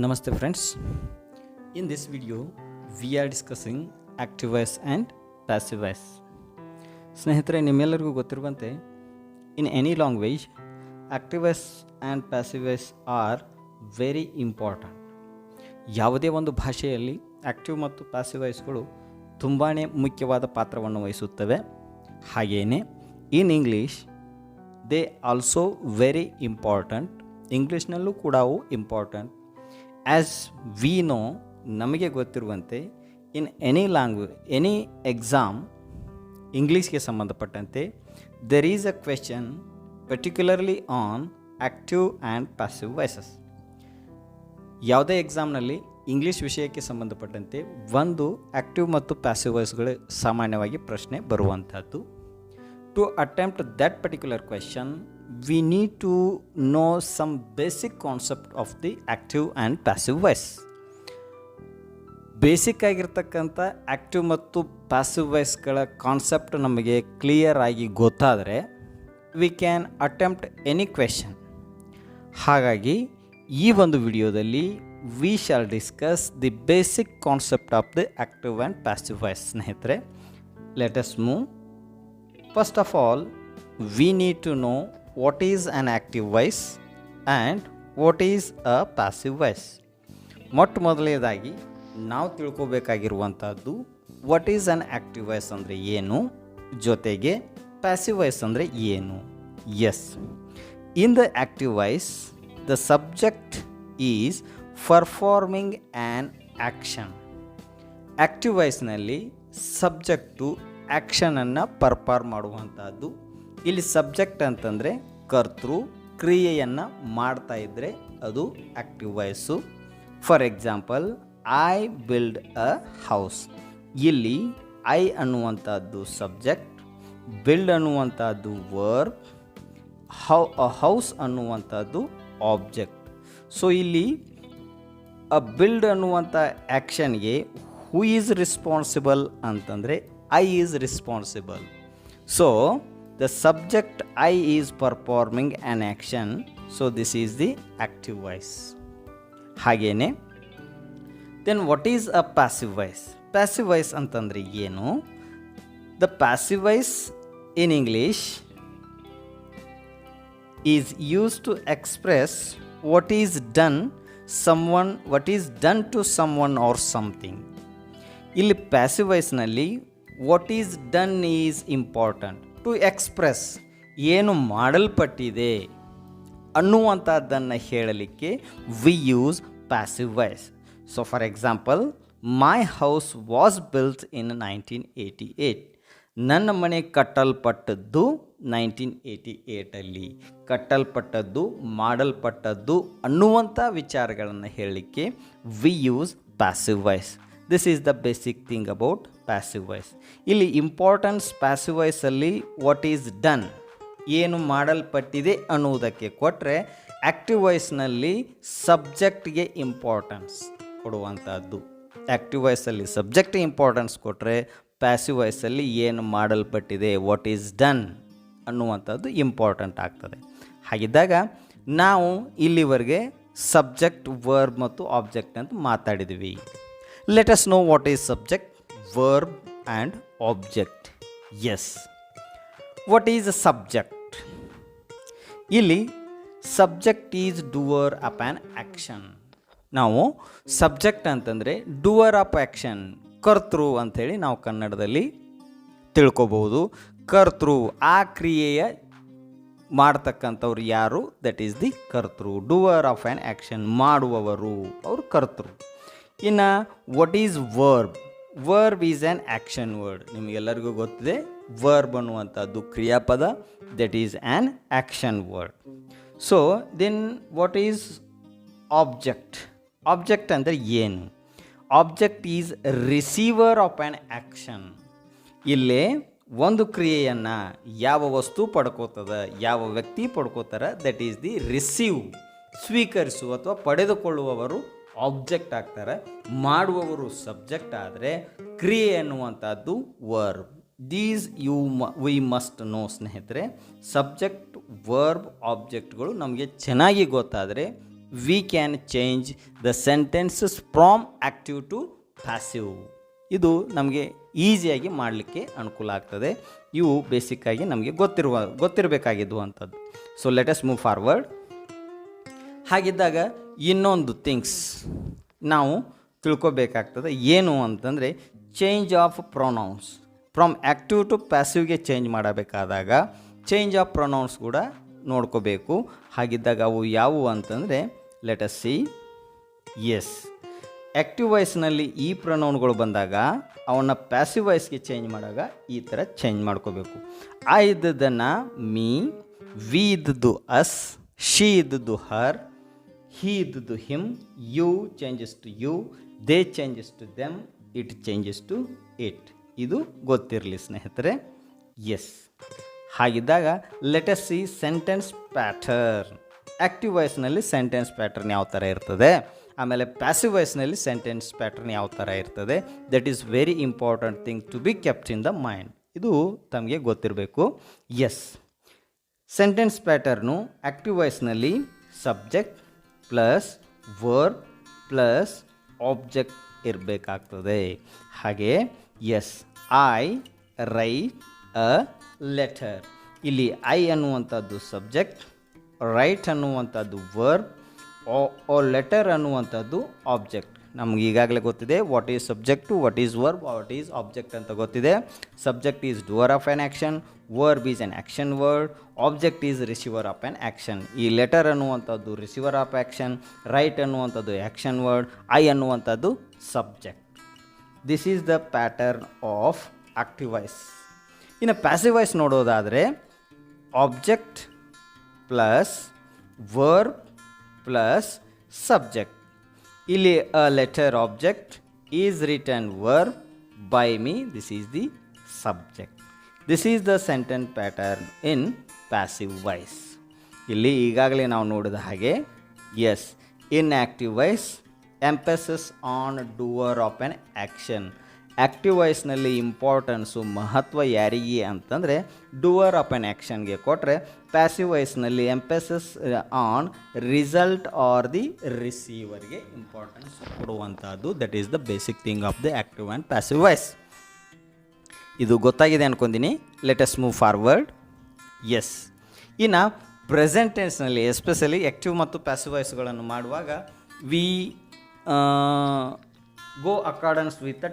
Namaste friends. In this video we are discussing active voice and passive voice. ಸ್ನೇಹಿತರೆ, ನಿಮ್ಮೆಲ್ಲರಿಗೂ ಗೊತ್ತಿರುವಂತೆ in any language active voice and passive voice are very important. ಯಾವುದೇ ಒಂದು ಭಾಷೆಯಲ್ಲಿ active ಮತ್ತು passive ವಾಯ್ಸ್ಗಳು ತುಂಬಾ ಮುಖ್ಯವಾದ ಪಾತ್ರವನ್ನು ವಹಿಸುತ್ತವೆ. ಹಾಗೆಯೇ in English they also very important. ಇಂಗ್ಲೀಷ್ನಲ್ಲೂ ಕೂಡ ಅವು ಇಂಪಾರ್ಟೆಂಟ್. ಆ್ಯಸ್ ವಿ ನೋ, ನಮಗೆ ಗೊತ್ತಿರುವಂತೆ in any language any exam ಇಂಗ್ಲೀಷ್ಗೆ ಸಂಬಂಧಪಟ್ಟಂತೆ there is a question particularly on active and passive voices. ಯಾವುದೇ ಎಕ್ಸಾಮ್ನಲ್ಲಿ ಇಂಗ್ಲೀಷ್ ವಿಷಯಕ್ಕೆ ಸಂಬಂಧಪಟ್ಟಂತೆ ಒಂದು ಆ್ಯಕ್ಟಿವ್ ಮತ್ತು ಪ್ಯಾಸಿವ್ ವಾಯ್ಸ್ಗಳು ಸಾಮಾನ್ಯವಾಗಿ ಪ್ರಶ್ನೆ ಬರುವಂಥದ್ದು. To attempt that particular question we need to know some basic concept of the active and passive voice. Basic ಆಗಿರ್ತಕ್ಕಂಥ ಆ್ಯಕ್ಟಿವ್ ಮತ್ತು ಪ್ಯಾಸಿವ್ ವಾಯ್ಸ್ಗಳ ಕಾನ್ಸೆಪ್ಟ್ ನಮಗೆ ಕ್ಲಿಯರ್ ಆಗಿ ಗೊತ್ತಾದರೆ we can attempt any question. ಹಾಗಾಗಿ ಈ ಒಂದು ವಿಡಿಯೋದಲ್ಲಿ we shall discuss the basic concept of the active and passive voice. ಸ್ನೇಹಿತರೆ, let us move. First of all we need to know what is an active voice and what is a passive voice. ಮೊಟ್ಟ ಮೊದಲನೇದಾಗಿ ನಾವು ತಿಳ್ಕೊಬೇಕಾಗಿರುವಂಥದ್ದು what is an active voice ಅಂದರೆ ಏನು, ಜೊತೆಗೆ passive voice ಅಂದರೆ ಏನು. Yes, in the active voice the subject is performing an action. Active ವಾಯ್ಸ್ನಲ್ಲಿ ಸಬ್ಜೆಕ್ಟು ಆ್ಯಕ್ಷನನ್ನು ಪರ್ಫಾರ್ಮ್ ಮಾಡುವಂಥದ್ದು. ಇಲ್ಲಿ ಸಬ್ಜೆಕ್ಟ್ ಅಂತಂದರೆ ಕರ್ತೃ ಕ್ರಿಯೆಯನ್ನು ಮಾಡ್ತಾ ಇದ್ದರೆ ಅದು active voice. For example, I build a house. ಇಲ್ಲಿ ಐ ಅನ್ನುವಂಥದ್ದು ಸಬ್ಜೆಕ್ಟ್, ಬಿಲ್ಡ್ ಅನ್ನುವಂಥದ್ದು ವರ್ಬ್, ಹೌಸ್ ಅನ್ನುವಂಥದ್ದು ಆಬ್ಜೆಕ್ಟ್. ಸೊ ಇಲ್ಲಿ ಅ ಬಿಲ್ಡ್ ಅನ್ನುವಂಥ ಆ್ಯಕ್ಷನ್ಗೆ ಹೂ ಈಸ್ ರೆಸ್ಪಾನ್ಸಿಬಲ್ ಅಂತಂದರೆ I is responsible. So the subject I is performing an action, so this is the active voice. ಹಾಗೇನೆ then what is a passive voice? Passive voice ಅಂತಂದ್ರೆ ಏನು? The passive voice in English is used to express what is done to someone or something. ಇಲ್ಲಿ passive voice ನಲ್ಲಿ what is done is important. To express, ಏನು ಮಾಡಲ್ಪಟ್ಟಿದೆ ಅನ್ನುವಂಥದ್ದನ್ನು ಹೇಳಲಿಕ್ಕೆ we use passive voice. So for example, my house was built in 1988. ನನ್ನ ಮನೆ ಕಟ್ಟಲ್ಪಟ್ಟದ್ದು 1988ಅಲ್ಲಿ. ಕಟ್ಟಲ್ಪಟ್ಟದ್ದು, ಮಾಡಲ್ಪಟ್ಟದ್ದು ಅನ್ನುವಂಥ ವಿಚಾರಗಳನ್ನು ಹೇಳಲಿಕ್ಕೆ we use passive voice. This is the basic thing about passive voice. ಇಲ್ಲಿ ಇಂಪಾರ್ಟೆನ್ಸ್ ಪ್ಯಾಸಿವ್ ವಾಯ್ಸಲ್ಲಿ ವಾಟ್ ಈಸ್ ಡನ್, ಏನು ಮಾಡಲ್ಪಟ್ಟಿದೆ ಅನ್ನುವುದಕ್ಕೆ ಕೊಟ್ಟರೆ, ಆ್ಯಕ್ಟಿವ್ ವಾಯ್ಸ್ನಲ್ಲಿ ಸಬ್ಜೆಕ್ಟ್ಗೆ ಇಂಪಾರ್ಟೆನ್ಸ್ ಕೊಡುವಂಥದ್ದು. ಆ್ಯಕ್ಟಿವ್ ವಾಯ್ಸಲ್ಲಿ ಸಬ್ಜೆಕ್ಟ್ ಇಂಪಾರ್ಟೆನ್ಸ್ ಕೊಟ್ಟರೆ, ಪ್ಯಾಸಿವ್ ವಾಯ್ಸಲ್ಲಿ ಏನು ಮಾಡಲ್ಪಟ್ಟಿದೆ ವಾಟ್ ಈಸ್ ಡನ್ ಅನ್ನುವಂಥದ್ದು ಇಂಪಾರ್ಟೆಂಟ್ ಆಗ್ತದೆ. ಹಾಗಿದ್ದಾಗ ನಾವು ಇಲ್ಲಿವರೆಗೆ ಸಬ್ಜೆಕ್ಟ್, ವರ್ಬ್ ಮತ್ತು ಆಬ್ಜೆಕ್ಟ್ ಅಂತ ಮಾತಾಡಿದ್ವಿ. Let us know what is subject, verb and object. Yes, what is a subject? ಇಲ್ಲಿ subject is doer of an action. ನಾವು ಸಬ್ಜೆಕ್ಟ್ ಅಂತಂದರೆ ಡೂವರ್ ಆಫ್ ಆ್ಯಕ್ಷನ್, ಕರ್ತೃ ಅಂಥೇಳಿ ನಾವು ಕನ್ನಡದಲ್ಲಿ ತಿಳ್ಕೊಬೋದು. ಕರ್ತೃ, ಆ ಕ್ರಿಯೆಯ ಮಾಡ್ತಕ್ಕಂಥವ್ರು ಯಾರು, ದಟ್ ಈಸ್ ದಿ ಕರ್ತೃ. ಡೂವರ್ ಆಫ್ ಆ್ಯನ್ ಆ್ಯಕ್ಷನ್, ಮಾಡುವವರು, ಅವರು ಕರ್ತೃ. ಇನ್ನು what is verb? Verb is an action word. ನಿಮಗೆಲ್ಲರಿಗೂ ಗೊತ್ತಿದೆ, ವರ್ಬ್ ಅನ್ನುವಂಥದ್ದು ಕ್ರಿಯಾಪದ, that is an action word. So then what is object? Object ಅಂದರೆ ಏನು? Object is receiver of an action. ಇಲ್ಲೇ ಒಂದು ಕ್ರಿಯೆಯನ್ನು ಯಾವ ವಸ್ತು ಪಡ್ಕೋತದ, ಯಾವ ವ್ಯಕ್ತಿ ಪಡ್ಕೋತಾರ, ದಟ್ ಈಸ್ ದಿ ರಿಸೀವ್, ಸ್ವೀಕರಿಸುವ ಅಥವಾ ಪಡೆದುಕೊಳ್ಳುವವರು ಆಬ್ಜೆಕ್ಟ್ ಆಗ್ತಾರೆ. ಮಾಡುವವರು ಸಬ್ಜೆಕ್ಟ್ ಆದರೆ ಕ್ರಿಯೆ ಅನ್ನುವಂಥದ್ದು verb. These we must know. ಸ್ನೇಹಿತರೆ, ಸಬ್ಜೆಕ್ಟ್, ವರ್ಬ್, ಆಬ್ಜೆಕ್ಟ್ಗಳು ನಮಗೆ ಚೆನ್ನಾಗಿ ಗೊತ್ತಾದರೆ we can change the sentences from active to passive. ಇದು ನಮಗೆ ಈಸಿಯಾಗಿ ಮಾಡಲಿಕ್ಕೆ ಅನುಕೂಲ ಆಗ್ತದೆ. ಇವು ಬೇಸಿಕ್ಕಾಗಿ ನಮಗೆ ಗೊತ್ತಿರಬೇಕಾಗಿದ್ದು ಅಂಥದ್ದು. So let us move forward. ಹಾಗಿದ್ದಾಗ ಇನ್ನೊಂದು ಥಿಂಗ್ಸ್ ನಾವು ತಿಳ್ಕೊಬೇಕಾಗ್ತದೆ. ಏನು ಅಂತಂದರೆ change of pronouns. From active to ಪ್ಯಾಸಿವ್ಗೆ ಚೇಂಜ್ ಮಾಡಬೇಕಾದಾಗ ಚೇಂಜ್ ಆಫ್ ಪ್ರೊನೌನ್ಸ್ ಕೂಡ ನೋಡ್ಕೋಬೇಕು. ಹಾಗಿದ್ದಾಗ ಅವು ಯಾವುವು ಅಂತಂದರೆ let us see. Yes, active ವಾಯ್ಸ್ನಲ್ಲಿ ಈ ಪ್ರೊನೌನ್ಗಳು ಬಂದಾಗ ಅವನ್ನ ಪ್ಯಾಸಿವ್ ವಾಯ್ಸ್ಗೆ ಚೇಂಜ್ ಮಾಡಾಗ ಈ ಥರ ಚೇಂಜ್ ಮಾಡ್ಕೋಬೇಕು. ಆ ಇದ್ದದ್ದನ್ನು ಮೀ, ವಿ ಇದ್ದದ್ದು ಅಸ್, ಶಿ ಇದ್ದದ್ದು ಹರ್, ಹಿ ಇದ್ದದ್ದು him, you changes to you, they changes to them, it changes to it. ಇದು ಗೊತ್ತಿರಲಿ ಸ್ನೇಹಿತರೆ. ಎಸ್, ಹಾಗಿದ್ದಾಗ let us see sentence pattern. Active ವಾಯ್ಸ್ನಲ್ಲಿ ಸೆಂಟೆನ್ಸ್ ಪ್ಯಾಟರ್ನ್ ಯಾವ ಥರ ಇರ್ತದೆ, ಆಮೇಲೆ ಪ್ಯಾಸಿವ್ ವಾಯ್ಸ್ನಲ್ಲಿ ಸೆಂಟೆನ್ಸ್ ಪ್ಯಾಟರ್ನ್ ಯಾವ ಥರ ಇರ್ತದೆ. That is very important thing to be kept in the mind. ಇದು ತಮಗೆ ಗೊತ್ತಿರಬೇಕು. ಎಸ್, ಸೆಂಟೆನ್ಸ್ ಪ್ಯಾಟರ್ನು ಆ್ಯಕ್ಟಿವ್ ವಾಯ್ಸ್ನಲ್ಲಿ subject plus verb plus object ಇರಬೇಕಾಗ್ತದೆ. ಹಾಗೆ yes, I write a letter. ಇಲ್ಲಿ ಐ ಅನ್ನುವಂಥದ್ದು ಸಬ್ಜೆಕ್ಟ್, ರೈಟ್ ಅನ್ನುವಂಥದ್ದು ವರ್ಬ್, ಓ ಲೆಟರ್ ಅನ್ನುವಂಥದ್ದು ಆಬ್ಜೆಕ್ಟ್. ನಮ್ಗೆ ಈಗಾಗಲೇ ಗೊತ್ತಿದೆ what is subject, what is verb, what is object ಅಂತ ಗೊತ್ತಿದೆ. Subject is doer of an action, verb is an action word, object is receiver of an action. ಈ letter ಅನ್ನುವಂಥದ್ದು receiver of action, write ಅನ್ನುವಂಥದ್ದು action word, I ಅನ್ನುವಂಥದ್ದು subject. This is the pattern of active voice. ಇನ್ನು passive voice ನೋಡೋದಾದರೆ object plus verb plus subject. ಇಲ್ಲಿ a letter object is written verb by me, this is the subject. This is the sentence pattern in passive voice. ಇಲ್ಲಿ ಈಗಾಗಲೇ ನಾವು ನೋಡಿದ ಹಾಗೆ yes, in active voice emphasis on doer of an action. Active ವಾಯ್ಸ್ನಲ್ಲಿ importance ಮಹತ್ವ ಯಾರಿಗೆ ಅಂತಂದರೆ doer of an ಆ್ಯಕ್ಷನ್ಗೆ ಕೊಟ್ಟರೆ, ಪ್ಯಾಸಿವ್ ವಾಯ್ಸ್ನಲ್ಲಿ emphasis on result or the ರಿಸೀವರ್ಗೆ ಇಂಪಾರ್ಟೆನ್ಸ್ ಕೊಡುವಂಥದ್ದು. That is the basic thing of the active and passive voice. ಇದು ಗೊತ್ತಾಗಿದೆ ಅನ್ಕೊಂತೀನಿ. Let us move forward. Yes, ಇನ್ನು ಪ್ರೆಸೆಂಟ್ ಟೆನ್ಸ್ನಲ್ಲಿ ಎಸ್ಪೆಷಲಿ ಆ್ಯಕ್ಟಿವ್ ಮತ್ತು ಪ್ಯಾಸಿವ್ ವಾಯ್ಸ್ಗಳನ್ನು ಮಾಡುವಾಗ we go accordance with the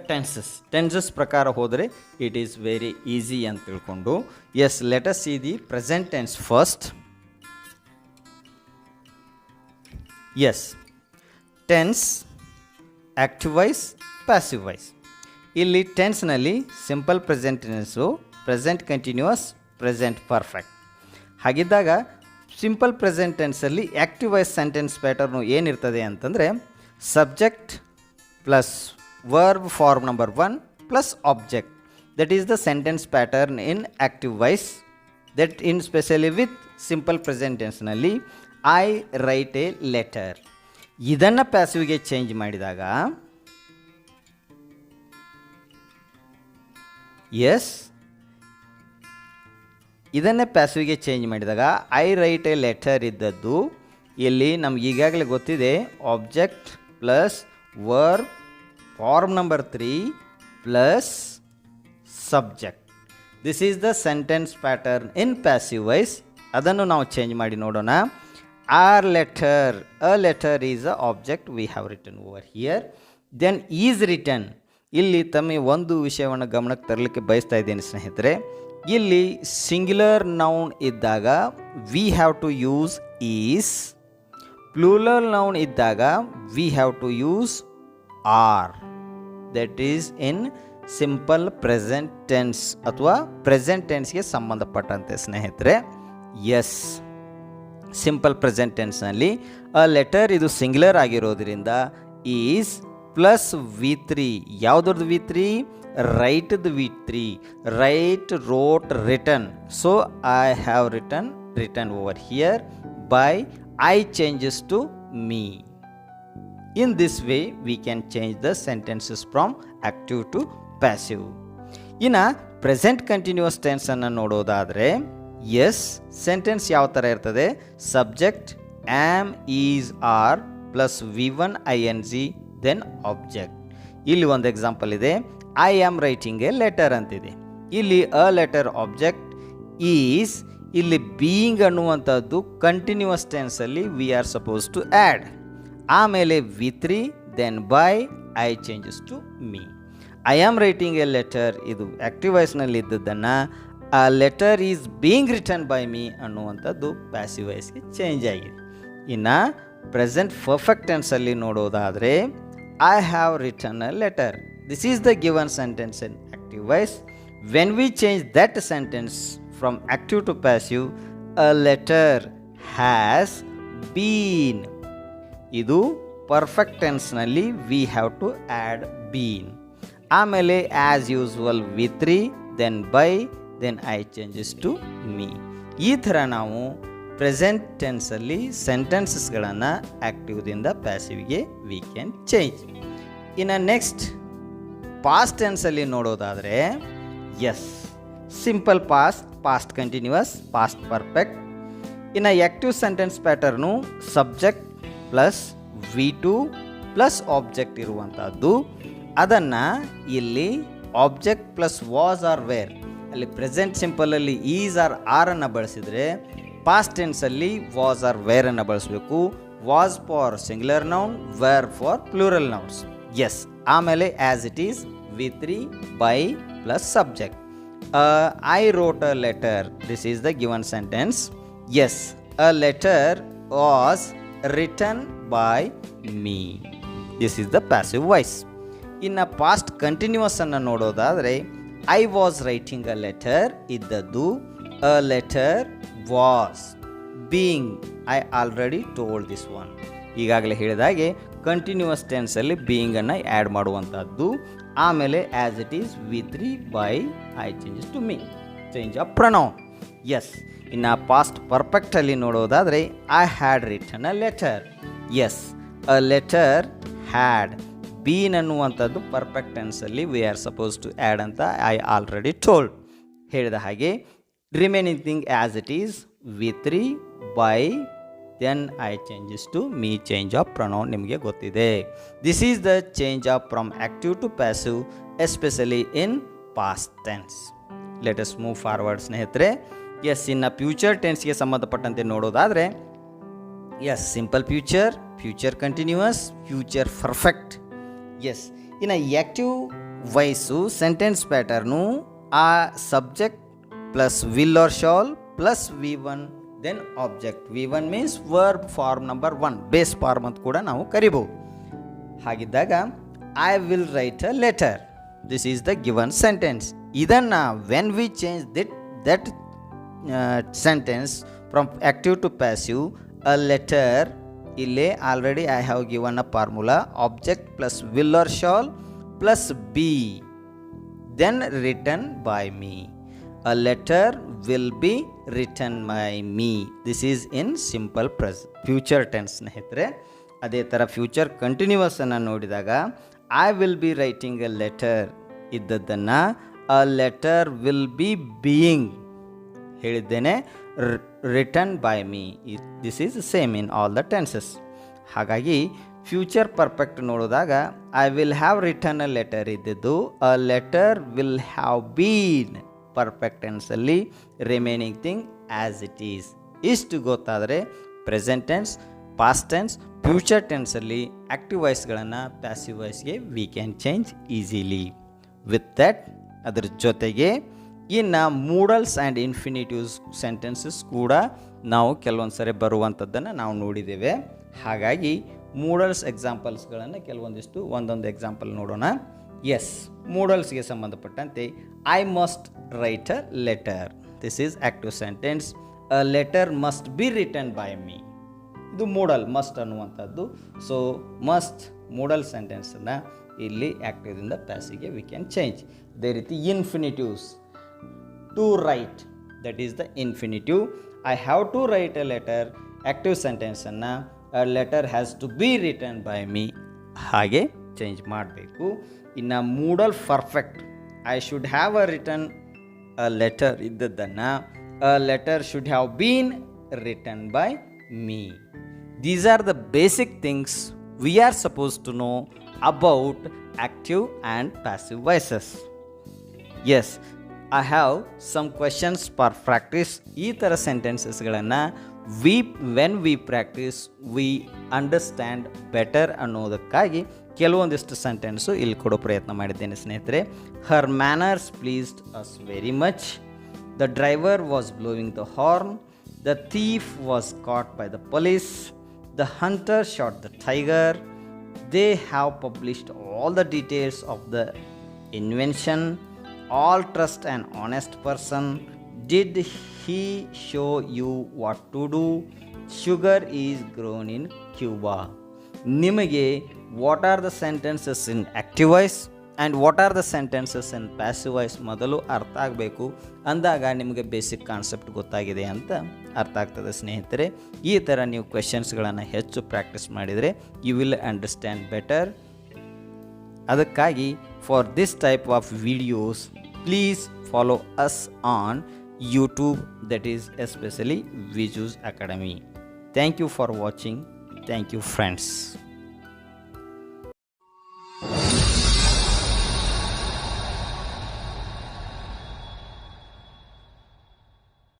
tenses ಪ್ರಕಾರ ಹೋದರೆ ಇಟ್ ಈಸ್ ವೆರಿ ಈಸಿ ಅಂತ ತಿಳ್ಕೊಂಡು. Yes, let us see the present tense first. Yes, tense, active voice, passive voice. ಇಲ್ಲಿ ಟೆನ್ಸ್ನಲ್ಲಿ simple present tense, present continuous, present perfect. ಹಾಗಿದ್ದಾಗ simple present ಟೆನ್ಸಲ್ಲಿ active voice sentence pattern ಏನಿರ್ತದೆ ಅಂತಂದರೆ subject plus verb form number 1 plus object. That is the sentence pattern in active voice. That in specially with simple present ಟೆನ್ಸ್ನಲ್ಲಿ I write a letter. ಇದನ್ನು ಪ್ಯಾಸಿವ್ಗೆ change ಮಾಡಿದಾಗ yes, ಇದನ್ನೇ ಪ್ಯಾಸಿವ್ಗೆ change ಮಾಡಿದಾಗ I write a letter ಇದ್ದದ್ದು ಇಲ್ಲಿ ನಮ್ಗೆ ಈಗಾಗಲೇ ಗೊತ್ತಿದೆ object plus verb form number 3 plus subject. This is the sentence pattern in passive voice. ಅದನ್ನು ನಾವು ಚೇಂಜ್ ಮಾಡಿ ನೋಡೋಣ. Our letter, a letter is a object we have written over here. Then is written. ಇಲ್ಲಿ ತಮಗೆ ಒಂದು ವಿಷಯವನ್ನು ಗಮನಕ್ಕೆ ತರಲಿಕ್ಕೆ ಬಯಸ್ತಾ ಇದ್ದೇನೆ ಸ್ನೇಹಿತರೆ. ಇಲ್ಲಿ ಸಿಂಗ್ಯುಲರ್ ನೌನ್ ಇದ್ದಾಗ we have to use is, plural noun ಇದ್ದಾಗ we have to use are. That is in simple present tense ಅಥವಾ ಪ್ರೆಸೆಂಟ್ ಟೆನ್ಸ್ಗೆ ಸಂಬಂಧಪಟ್ಟಂತೆ ಸ್ನೇಹಿತರೆ. ಎಸ್, ಸಿಂಪಲ್ ಪ್ರೆಸೆಂಟ್ ಟೆನ್ಸ್ನಲ್ಲಿ ಅ ಲೆಟರ್ ಇದು ಸಿಂಗ್ಯುಲರ್ ಆಗಿರೋದ್ರಿಂದ ಈಸ್ ಪ್ಲಸ್ V3. ಯಾವುದ್ರದ್ದು V3? ರೈಟ್ದು V3. Write, wrote, written. So I have written over here by I changes to me. In this way we can change the sentences from active to passive. ಇನ್ನು present continuous ಟೆನ್ಸನ್ನು ನೋಡೋದಾದರೆ yes, sentence ಯಾವ ಥರ ಇರ್ತದೆ? Subject am is are plus V1 ING then object. ಇಲ್ಲಿ ಒಂದು example ಇದೆ, I am writing a letter ಅಂತಿದೆ. ಇಲ್ಲಿ ಅ ಲೆಟರ್ ಆಬ್ಜೆಕ್ಟ್ ಈಸ್, ಇಲ್ಲಿ ಬೀಯಿಂಗ್ ಅನ್ನುವಂಥದ್ದು ಕಂಟಿನ್ಯೂಸ್ ಟೆನ್ಸಲ್ಲಿ we are suppose to add. ಆಮೇಲೆ V3 then by I changes to me. I am writing a letter ಇದು ಆ್ಯಕ್ಟಿವ್ ವಾಯ್ಸ್ನಲ್ಲಿ ಇದ್ದದ್ದನ್ನು ಆ letter is being written by me ಅನ್ನುವಂಥದ್ದು ಪ್ಯಾಸಿವ್ ವಾಯ್ಸ್ಗೆ ಚೇಂಜ್ ಆಗಿದೆ. ಇನ್ನು ಪ್ರೆಸೆಂಟ್ ಪರ್ಫೆಕ್ಟ್ ಟೆನ್ಸಲ್ಲಿ ನೋಡೋದಾದರೆ I have written a letter. This is the given sentence in active voice. When we change that sentence from active to passive, a letter has been. ಇದು perfect ಟೆನ್ಸ್ನಲ್ಲಿ we have to add been. ಆಮೇಲೆ as usual V3 then by then I changes to me. ಈ ಥರ ನಾವು present ಟೆನ್ಸಲ್ಲಿ ಸೆಂಟೆನ್ಸಸ್ಗಳನ್ನು ಆ್ಯಕ್ಟಿವ್ದಿಂದ ಪ್ಯಾಸಿವ್ಗೆ ವಿ ಕ್ಯಾನ್ ಚೇಂಜ್. ಇನ್ನು ನೆಕ್ಸ್ಟ್ ಪಾಸ್ಟ್ ಟೆನ್ಸಲ್ಲಿ ನೋಡೋದಾದರೆ yes, simple past, past continuous, past perfect. ಇನ್ನು active sentence pattern subject plus V2 plus object ಇರುವಂಥದ್ದು. ಅದನ್ನು ಇಲ್ಲಿ object plus was or were, ಅಲ್ಲಿ ಪ್ರೆಸೆಂಟ್ ಸಿಂಪಲಲ್ಲಿ ಈಸ್ ಆರ್ ಆರನ್ನು ಬಳಸಿದರೆ ಪಾಸ್ಟ್ ಟೆನ್ಸಲ್ಲಿ ವಾಸ್ ಆರ್ ವೇರನ್ನು ಬಳಸಬೇಕು. Was for singular noun, were for plural nouns. Yes, ಆಮೇಲೆ as it is V3 by plus subject. I wrote a letter, this is the given sentence. Yes, a letter was return by me. This is the passive voice. ಇನ್ನು past continuous ಅನ್ನು ನೋಡೋದಾದರೆ I was writing a letter ಇದ್ದದ್ದು a letter was being. I already told this one. ಈಗಾಗಲೇ ಹೇಳಿದಾಗೆ continuous ಟೆನ್ಸಲ್ಲಿ ಬೀಯಿಂಗನ್ನು add ಮಾಡುವಂಥದ್ದು. ಆಮೇಲೆ as it is V3 by I changes to me, change of pronoun. Yes, ಇನ್ನು ಪಾಸ್ಟ್ ಪರ್ಫೆಕ್ಟಲ್ಲಿ ನೋಡೋದಾದರೆ I had written a letter. Yes, a letter had. Been ಅನ್ನುವಂಥದ್ದು ಪರ್ಫೆಕ್ಟ್ ಟೆನ್ಸಲ್ಲಿ we are suppose to add ಅಂತ I already told. ಹೇಳಿದ ಹಾಗೆ remaining thing as it is V3 by then I changes to me, change of pronoun ನಿಮಗೆ ಗೊತ್ತಿದೆ. This is the change of from active to passive, especially in past tense. Let us move forward ಸ್ನೇಹಿತರೆ. Yes, ಇನ್ನು future ಟೆನ್ಸ್ಗೆ ಸಂಬಂಧಪಟ್ಟಂತೆ ನೋಡೋದಾದರೆ yes, simple future, future continuous, future perfect. Yes, ಇನ್ನು active voice sentence pattern ಆ subject plus will or shall plus V1 then object. V1 means verb form number 1, base form ಅಂತ ಕೂಡ ನಾವು ಕರಿಬೋದು. ಹಾಗಿದ್ದಾಗ I will write a letter, this is the given sentence. ಇದನ್ನು when we change that sentence from active to passive, a letter, ಇಲ್ಲೇ already I have given a formula object plus will or shall plus be then written by me. A letter will be written by me. This is in simple future tense ಸ್ನೇಹಿತರೆ. ಅದೇ ಥರ future continuous ಅನ್ನು ನೋಡಿದಾಗ I will be writing a letter ಇದ್ದದ್ದನ್ನು a letter will be being ಹೇಳಿದ್ದೇನೆ, written by me. This is same in all the tenses. ಹಾಗಾಗಿ future perfect ನೋಡಿದಾಗ I will have written a letter ಇದ್ದಿದ್ದು a letter will have been perfect ಟೆನ್ಸಲ್ಲಿ, remaining thing as it is. ಇಷ್ಟು ಗೊತ್ತಾದರೆ present tense, past tense, future ಟೆನ್ಸಲ್ಲಿ active ವಾಯ್ಸ್ಗಳನ್ನು passive ವಾಯ್ಸ್ಗೆ we can change easily. With that ಅದರ ಜೊತೆಗೆ ಇನ್ನು ಮೂಡಲ್ಸ್ ಆ್ಯಂಡ್ ಇನ್ಫಿನಿಟಿವ್ಸ್ ಸೆಂಟೆನ್ಸಸ್ ಕೂಡ ನಾವು ಕೆಲವೊಂದು ಸರಿ ಬರುವಂಥದ್ದನ್ನು ನಾವು ನೋಡಿದ್ದೇವೆ. ಹಾಗಾಗಿ ಮೂಡಲ್ಸ್ ಎಕ್ಸಾಂಪಲ್ಸ್ಗಳನ್ನು ಕೆಲವೊಂದಿಷ್ಟು ಒಂದೊಂದು ಎಕ್ಸಾಂಪಲ್ ನೋಡೋಣ. ಎಸ್, ಮೂಡಲ್ಸ್ಗೆ ಸಂಬಂಧಪಟ್ಟಂತೆ I must write a letter, this is active sentence. A letter must be written by me, ಇದು ಮೂಡಲ್ ಮಸ್ಟ್ ಅನ್ನುವಂಥದ್ದು. ಸೊ ಮಸ್ಟ್ ಮೂಡಲ್ ಸೆಂಟೆನ್ಸನ್ನು ಇಲ್ಲಿ ಆ್ಯಕ್ಟಿವ್ದಿಂದ ಪ್ಯಾಸಿಗೆ ವಿ ಕ್ಯಾನ್ ಚೇಂಜ್. ಅದೇ ರೀತಿ infinitives, to write, that is the infinitive. I have to write a letter, active ಸೆಂಟೆನ್ಸನ್ನು a letter has to be written by me ಹಾಗೆ ಚೇಂಜ್ ಮಾಡಬೇಕು. ಇನ್ನು modal perfect, I should have a return a letter ಇದ್ದದ್ದನ್ನು a letter should have been return by me. These are the basic things we are supposed to know about active and passive voices. Yes, I have some questions for practice. ಈ ಥರ ಸೆಂಟೆನ್ಸಸ್ಗಳನ್ನು when we practice we understand better ಅನ್ನೋದಕ್ಕಾಗಿ ಕೆಲವೊಂದಿಷ್ಟು sentence ಇಲ್ಲಿ ಕೊಡೋ ಪ್ರಯತ್ನ ಮಾಡಿದ್ದೇನೆ ಸ್ನೇಹಿತರೆ. Her manners pleased us very much. The driver was blowing the horn. The thief was caught by the police. The hunter shot the tiger. They have published all the details of the invention. All trust an honest person. Did he show you what to do? Sugar is grown in Cuba. ನಿಮಗೆ what are the sentences in active voice and what are the sentences in passive voice ಮೊದಲು ಅರ್ಥ ಆಗಬೇಕು. ಅಂದಾಗ ನಿಮಗೆ basic concept ಗೊತ್ತಾಗಿದೆ ಅಂತ ಅರ್ಥ ಆಗ್ತದೆ ಸ್ನೇಹಿತರೆ. ಈ ಥರ ನೀವು ಕ್ವೆಶನ್ಸ್ಗಳನ್ನು ಹೆಚ್ಚು ಪ್ರಾಕ್ಟೀಸ್ ಮಾಡಿದರೆ ಯು ವಿಲ್ ಅಂಡರ್ಸ್ಟ್ಯಾಂಡ್ ಬೆಟರ್. ಅದಕ್ಕಾಗಿ for this type of videos please follow us on YouTube, that is especially VIJU'S Academy. Thank you for watching. Thank you friends.